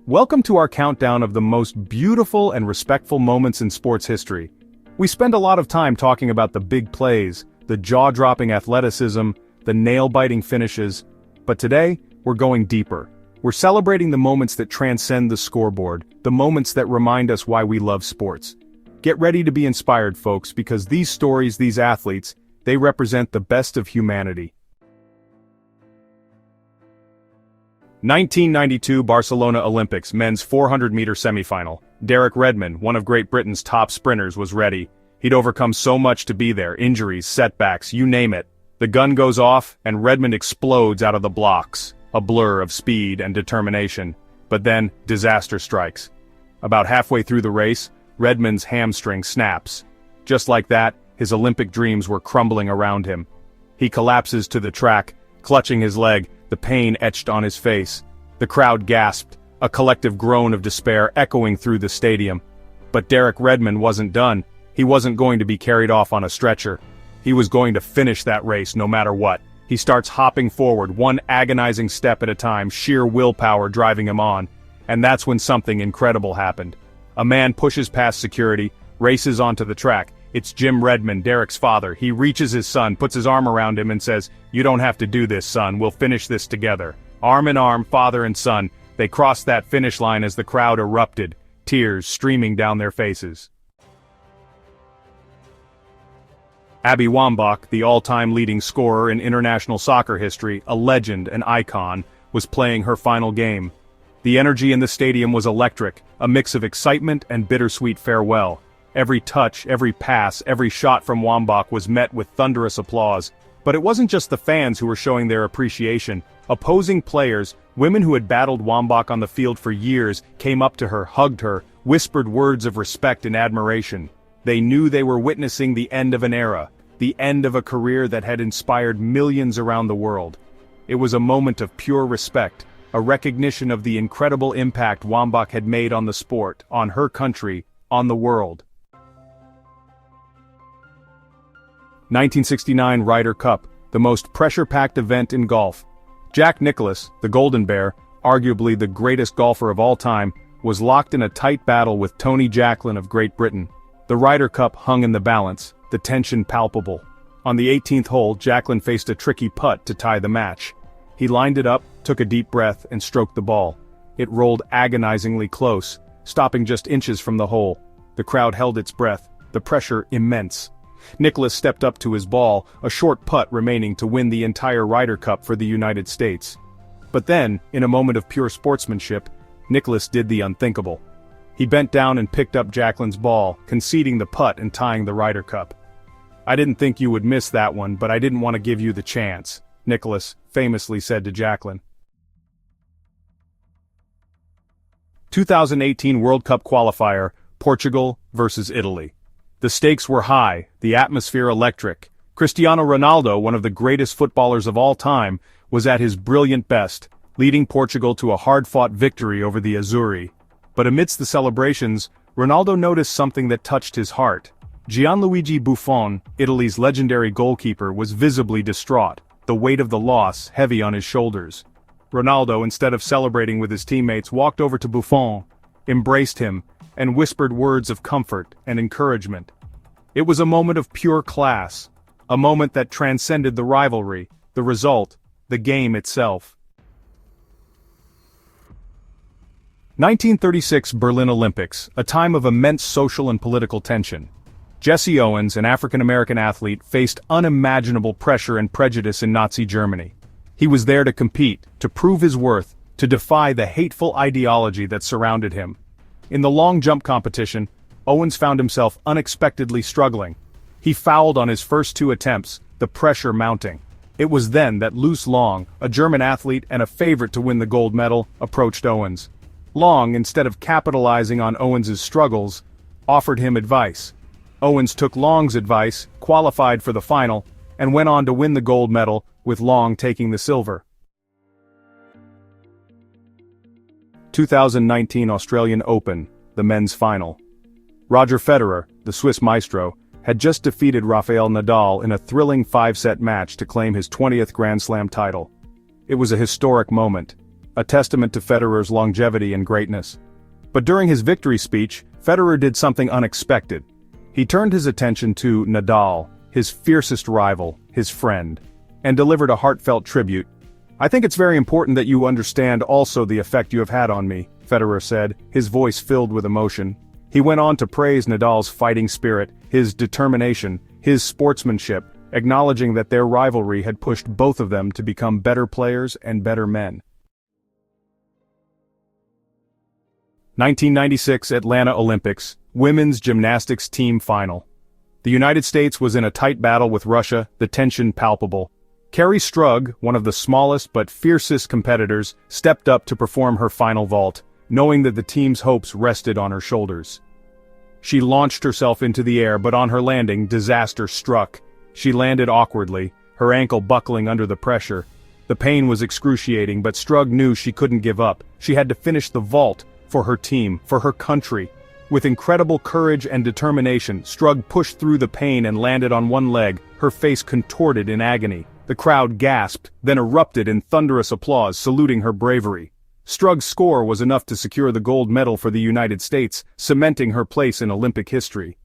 Welcome to our countdown of the most beautiful and respectful moments in sports history. We spend a lot of time talking about the big plays, the jaw-dropping athleticism, the nail-biting finishes, but today, we're going deeper. We're celebrating the moments that transcend the scoreboard, the moments that remind us why we love sports. Get ready to be inspired, folks, because these stories, these athletes, they represent the best of humanity. 1992 Barcelona Olympics men's 400-meter semifinal. Derek Redmond, one of Great Britain's top sprinters, was ready. He'd overcome so much to be there, injuries, setbacks, you name it. The gun goes off, and Redmond explodes out of the blocks, a blur of speed and determination. But then, disaster strikes. About halfway through the race, Redmond's hamstring snaps. Just like that, his Olympic dreams were crumbling around him. He collapses to the track, clutching his leg, the pain etched on his face. The crowd gasped, a collective groan of despair echoing through the stadium. But Derek Redmond wasn't done. He wasn't going to be carried off on a stretcher. He was going to finish that race no matter what. He starts hopping forward, one agonizing step at a time, sheer willpower driving him on. And that's when something incredible happened. A man pushes past security, races onto the track. It's Jim Redmond, Derek's father. He reaches his son, puts his arm around him and says, "You don't have to do this, son. We'll finish this together." Arm in arm, father and son, they crossed that finish line as the crowd erupted, tears streaming down their faces. Abby Wambach, the all-time leading scorer in international soccer history, a legend, an icon, was playing her final game. The energy in the stadium was electric, a mix of excitement and bittersweet farewell. Every touch, every pass, every shot from Wambach was met with thunderous applause. But it wasn't just the fans who were showing their appreciation. Opposing players, women who had battled Wambach on the field for years, came up to her, hugged her, whispered words of respect and admiration. They knew they were witnessing the end of an era, the end of a career that had inspired millions around the world. It was a moment of pure respect, a recognition of the incredible impact Wambach had made on the sport, on her country, on the world. 1969 Ryder Cup, the most pressure-packed event in golf. Jack Nicklaus, the Golden Bear, arguably the greatest golfer of all time, was locked in a tight battle with Tony Jacklin of Great Britain. The Ryder Cup hung in the balance, the tension palpable. On the 18th hole, Jacklin faced a tricky putt to tie the match. He lined it up, took a deep breath, and stroked the ball. It rolled agonizingly close, stopping just inches from the hole. The crowd held its breath, the pressure immense. Nicklaus stepped up to his ball, a short putt remaining to win the entire Ryder Cup for the United States. But then, in a moment of pure sportsmanship, Nicklaus did the unthinkable. He bent down and picked up Jacklin's ball, conceding the putt and tying the Ryder Cup. "I didn't think you would miss that one, but I didn't want to give you the chance," Nicklaus famously said to Jacklin. 2018 World Cup qualifier, Portugal versus Italy. The stakes were high, the atmosphere electric. Cristiano Ronaldo, one of the greatest footballers of all time, was at his brilliant best, leading Portugal to a hard-fought victory over the Azzurri. But amidst the celebrations, Ronaldo noticed something that touched his heart. Gianluigi Buffon, Italy's legendary goalkeeper, was visibly distraught, the weight of the loss heavy on his shoulders. Ronaldo, instead of celebrating with his teammates, walked over to Buffon, embraced him, and whispered words of comfort and encouragement. It was a moment of pure class, a moment that transcended the rivalry, the result, the game itself. 1936 Berlin Olympics, a time of immense social and political tension. Jesse Owens, an African-American athlete, faced unimaginable pressure and prejudice in Nazi Germany. He was there to compete, to prove his worth, to defy the hateful ideology that surrounded him. In the long jump competition, Owens found himself unexpectedly struggling. He fouled on his first two attempts, the pressure mounting. It was then that Luce Long, a German athlete and a favorite to win the gold medal, approached Owens. Long, instead of capitalizing on Owens' struggles, offered him advice. Owens took Long's advice, qualified for the final, and went on to win the gold medal, with Long taking the silver. 2019 Australian Open, the men's final. Roger Federer, the Swiss maestro, had just defeated Rafael Nadal in a thrilling 5-set match to claim his 20th Grand Slam title. It was a historic moment. a testament to Federer's longevity and greatness. But during his victory speech, Federer did something unexpected. He turned his attention to Nadal, his fiercest rival, his friend, and delivered a heartfelt tribute. "I think it's very important that you understand also the effect you have had on me," Federer said, his voice filled with emotion. He went on to praise Nadal's fighting spirit, his determination, his sportsmanship, acknowledging that their rivalry had pushed both of them to become better players and better men. 1996 Atlanta Olympics, Women's Gymnastics Team Final. The United States was in a tight battle with Russia, the tension palpable. Carrie Strug, one of the smallest but fiercest competitors, stepped up to perform her final vault, knowing that the team's hopes rested on her shoulders. She launched herself into the air, but on her landing, disaster struck. She landed awkwardly, her ankle buckling under the pressure. The pain was excruciating, but Strug knew she couldn't give up. She had to finish the vault, for her team, for her country. With incredible courage and determination, Strug pushed through the pain and landed on one leg, her face contorted in agony. The crowd gasped, then erupted in thunderous applause, saluting her bravery. Strug's score was enough to secure the gold medal for the United States, cementing her place in Olympic history.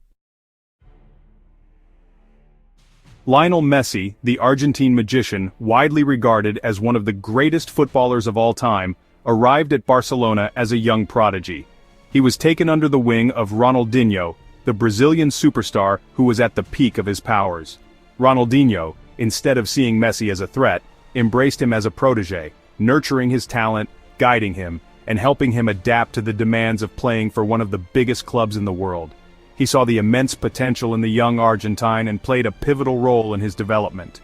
Lionel Messi, the Argentine magician, widely regarded as one of the greatest footballers of all time, arrived at Barcelona as a young prodigy. He was taken under the wing of Ronaldinho, the Brazilian superstar who was at the peak of his powers. Ronaldinho, instead of seeing Messi as a threat, embraced him as a protege, nurturing his talent, guiding him, and helping him adapt to the demands of playing for one of the biggest clubs in the world. He saw the immense potential in the young Argentine and played a pivotal role in his development.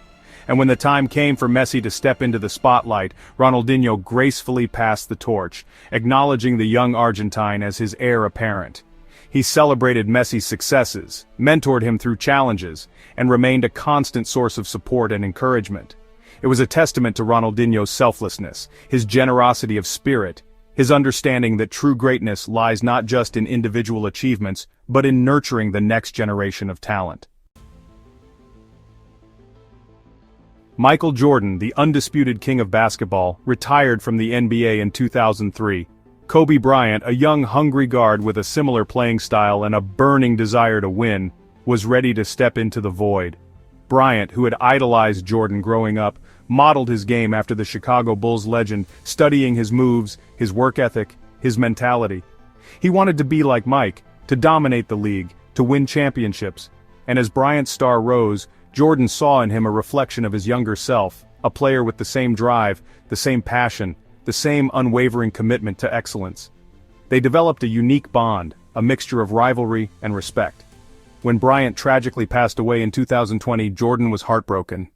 And when the time came for Messi to step into the spotlight, Ronaldinho gracefully passed the torch, acknowledging the young Argentine as his heir apparent. He celebrated Messi's successes, mentored him through challenges, and remained a constant source of support and encouragement. It was a testament to Ronaldinho's selflessness, his generosity of spirit, his understanding that true greatness lies not just in individual achievements, but in nurturing the next generation of talent. Michael Jordan, the undisputed king of basketball, retired from the NBA in 2003. Kobe Bryant, a young hungry guard with a similar playing style and a burning desire to win, was ready to step into the void. Bryant, who had idolized Jordan growing up, modeled his game after the Chicago Bulls legend, studying his moves, his work ethic, his mentality. He wanted to be like Mike, to dominate the league, to win championships. And as Bryant's star rose, Jordan saw in him a reflection of his younger self, a player with the same drive, the same passion, the same unwavering commitment to excellence. They developed a unique bond, a mixture of rivalry and respect. When Bryant tragically passed away in 2020, Jordan was heartbroken.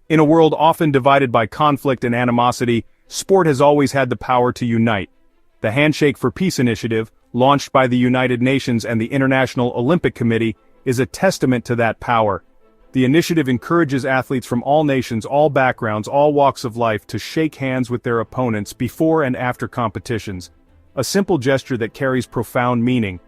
In a world often divided by conflict and animosity, sport has always had the power to unite. The Handshake for Peace initiative, launched by the United Nations and the International Olympic Committee, is a testament to that power. The initiative encourages athletes from all nations, all backgrounds, all walks of life to shake hands with their opponents before and after competitions. A simple gesture that carries profound meaning.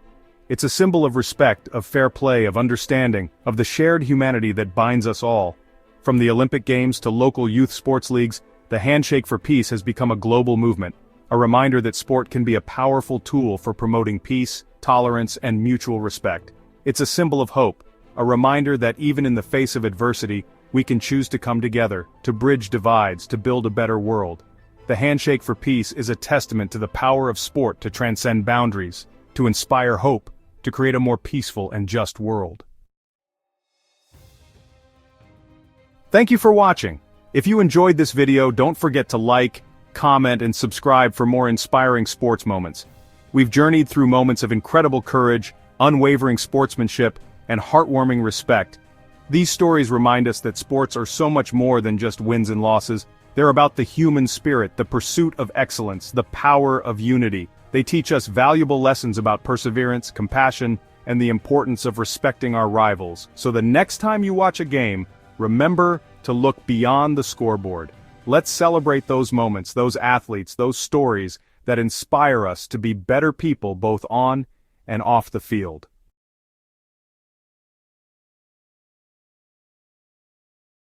It's a symbol of respect, of fair play, of understanding, of the shared humanity that binds us all. From the Olympic Games to local youth sports leagues, the Handshake for Peace has become a global movement, a reminder that sport can be a powerful tool for promoting peace, tolerance, and mutual respect. It's a symbol of hope, a reminder that even in the face of adversity, we can choose to come together, to bridge divides, to build a better world. The Handshake for Peace is a testament to the power of sport to transcend boundaries, to inspire hope, to create a more peaceful and just world. Thank you for watching. If you enjoyed this video, don't forget to like, comment, and subscribe for more inspiring sports moments. We've journeyed through moments of incredible courage, unwavering sportsmanship, and heartwarming respect. These stories remind us that sports are so much more than just wins and losses. They're about the human spirit, the pursuit of excellence, the power of unity. They teach us valuable lessons about perseverance, compassion, and the importance of respecting our rivals. So the next time you watch a game, remember to look beyond the scoreboard. Let's celebrate those moments, those athletes, those stories that inspire us to be better people both on and off the field.